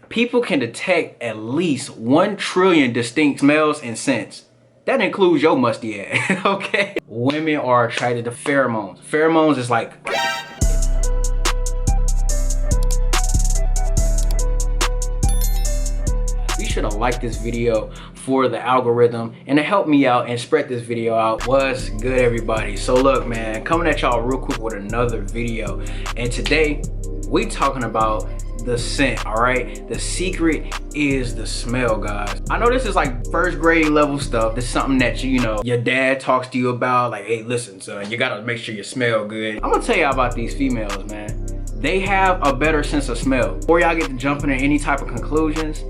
People can detect at least 1 trillion distinct smells and scents. That includes your musty ass, okay? Women are attracted to pheromones. Pheromones is like... You should have liked this video for the algorithm and to help me out and spread this video out. What's good, everybody? So look, man, coming at y'all real quick with another video. And today, we talking about the scent, all right? The secret is the smell, guys. I know this is like first grade level stuff. This is something that you know your dad talks to you about, like, hey, listen, son, you gotta make sure you smell good. I'm gonna tell y'all about these females, man. They have a better sense of smell. Before y'all get to jumping to any type of conclusions,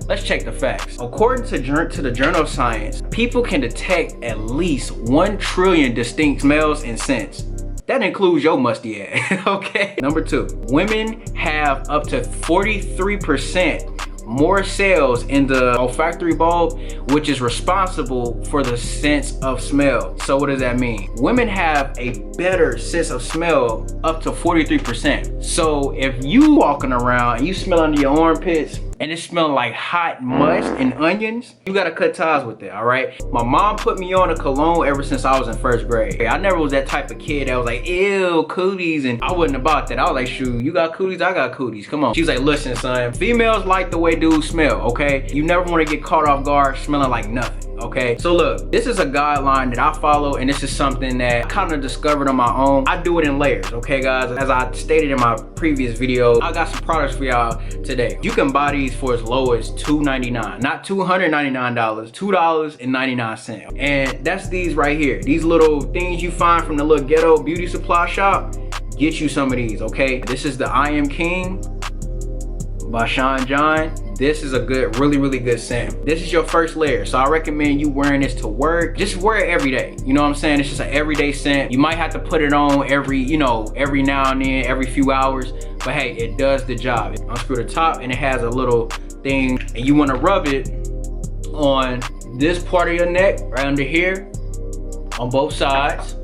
let's check the facts. According to the Journal of Science, people can detect at least 1 trillion distinct smells and scents. That includes your musty ass, okay? Number 2, women have up to 43% more cells in the olfactory bulb, which is responsible for the sense of smell. So what does that mean? Women have a better sense of smell up to 43%. So if you walking around and you smell under your armpits and it's smelling like hot mush and onions, you gotta cut ties with it, all right? My mom put me on a cologne ever since I was in 1st grade. I never was that type of kid that was like, ew, cooties, and I wasn't about that. I was like, shoot, you got cooties, I got cooties, come on. She was like, listen, son, females like the way dudes smell, okay? You never wanna get caught off guard smelling like nothing, okay? So look, this is a guideline that I follow, and this is something that I kind of discovered on my own. I do it in layers, okay, guys? As I stated in my previous video, I got some products for y'all today. You can buy these for as low as $2.99, not $299, $2.99. And that's these right here. These little things you find from the little ghetto beauty supply shop, get you some of these, okay? This is the I Am King by Sean John. This is a good, really good scent. This is your first layer, so I recommend you wearing this to work. Just wear it every day. You know what I'm saying? It's just an everyday scent. You might have to put it on every now and then, every few hours, but hey, it does the job. Unscrew the top and it has a little thing, and you want to rub it on this part of your neck, right under here, on both sides.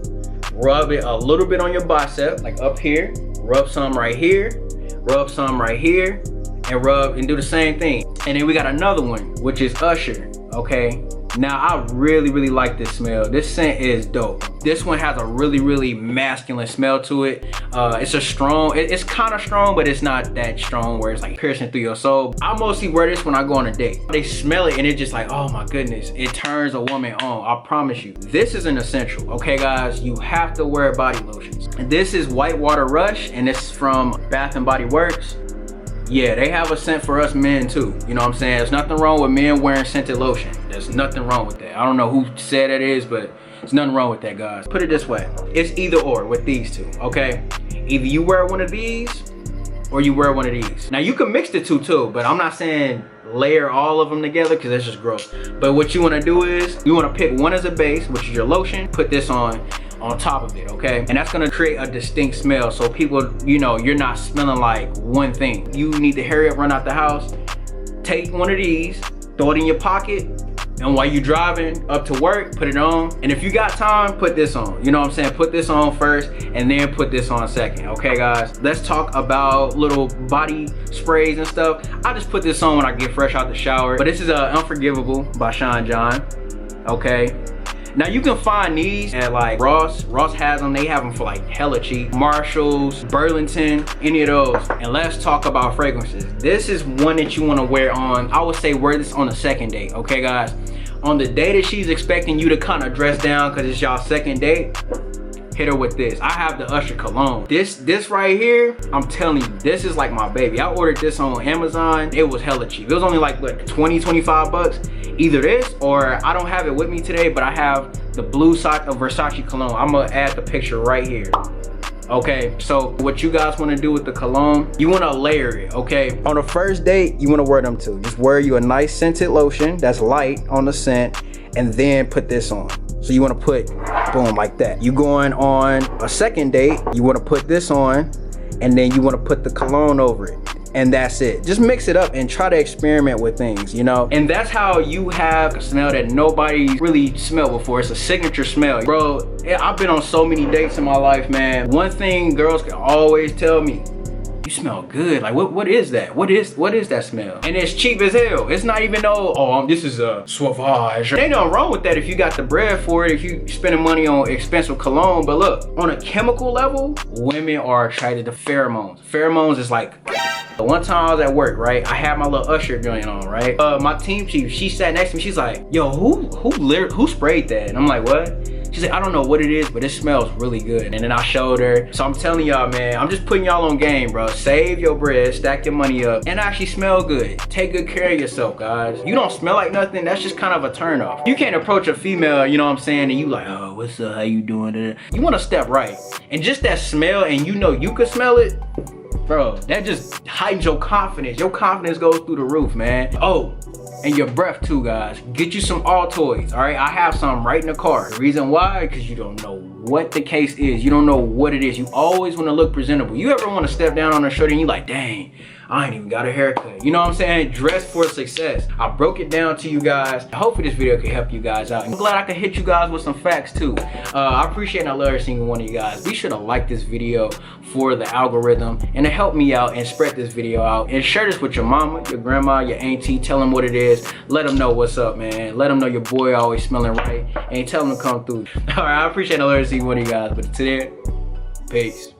Rub it a little bit on your bicep, like up here. Rub some right here, rub some right here, and rub and do the same thing. And then we got another one, which is Usher, okay? Now, I really like this smell. This scent is dope. This one has a really masculine smell to it. It's a strong, it's kind of strong, but it's not that strong where it's like piercing through your soul. I mostly wear this when I go on a date. They smell it and it's just like, oh my goodness, it turns a woman on, I promise you. This is an essential, okay guys? You have to wear body lotions. And this is Whitewater Rush, and it's from Bath and Body Works. Yeah, they have a scent for us men too. You know what I'm saying? There's nothing wrong with men wearing scented lotion. There's nothing wrong with that. I don't know who said that is, but there's nothing wrong with that, guys. Put it this way. It's either or with these two, okay? Either you wear one of these or you wear one of these. Now, you can mix the two too, but I'm not saying layer all of them together because that's just gross. But what you want to do is you want to pick one as a base, which is your lotion, put this on top of it, okay? And that's gonna create a distinct smell, so people, you know, you're not smelling like one thing. You need to hurry up, run out the house, take one of these, throw it in your pocket, and while you're driving up to work, put it on. And if you got time, put this on. You know what I'm saying? Put this on first and then put this on second, okay guys? Let's talk about little body sprays and stuff. I just put this on when I get fresh out the shower. But this is Unforgivable by Sean John, okay? Now you can find these at like Ross. Ross has them, they have them for like hella cheap. Marshalls, Burlington, any of those. And let's talk about fragrances. This is one that you wanna wear on, I would say wear this on a second date, okay guys? On the day that she's expecting you to kind of dress down because it's y'all second date, hit her with this. I have the Usher cologne. This right here, I'm telling you, this is like my baby. I ordered this on Amazon. It was hella cheap. It was only like, what, 20-25 bucks? Either this or I don't have it with me today, but I have the blue side of Versace cologne. I'm gonna add the picture right here. Okay, so what you guys want to do with the cologne, you want to layer it, okay? On the first date, you want to wear them two. Just wear you a nice scented lotion that's light on the scent, and then put this on. So you want to put, boom, like that. You going on a second date, you want to put this on, and then you want to put the cologne over it. And that's it. Just mix it up and try to experiment with things, you know? And that's how you have a smell that nobody really smelled before. It's a signature smell. Bro, I've been on so many dates in my life, man. One thing girls can always tell me, you smell good. Like what is that? What is that smell? And it's cheap as hell. It's not even no, oh, this is a Sauvage. Ain't nothing wrong with that if you got the bread for it, if you spending money on expensive cologne. But look, on a chemical level, women are attracted to pheromones. Pheromones is like, one time I was at work, right? I had my little Usher joint on, right? My team chief, she sat next to me. She's like, yo, who sprayed that? And I'm like, what? She's like, I don't know what it is, but it smells really good. And then I showed her. So I'm telling y'all, man, I'm just putting y'all on game, bro. Save your bread, stack your money up, and actually smell good. Take good care of yourself, guys. You don't smell like nothing, that's just kind of a turn off. You can't approach a female, you know what I'm saying, and you like, oh, what's up, how you doing? You wanna step right. And just that smell, and you know you could smell it, bro, that just heightens your confidence. Your confidence goes through the roof, man. Oh, and your breath too, guys. Get you some Altoids, all right? I have some right in the car. The reason why, because you don't know what the case is. You don't know what it is. You always want to look presentable. You ever want to step down on a shirt and you like, dang, I ain't even got a haircut. You know what I'm saying? Dress for success. I broke it down to you guys. Hopefully this video can help you guys out. I'm glad I could hit you guys with some facts too. I appreciate and I love every single one of you guys. Be sure to like this video for the algorithm and to help me out and spread this video out. And share this with your mama, your grandma, your auntie. Tell them what it is. Let them know what's up, man. Let them know your boy always smelling right. And tell them to come through. All right, I appreciate and I love every single one of you guys. But today, peace.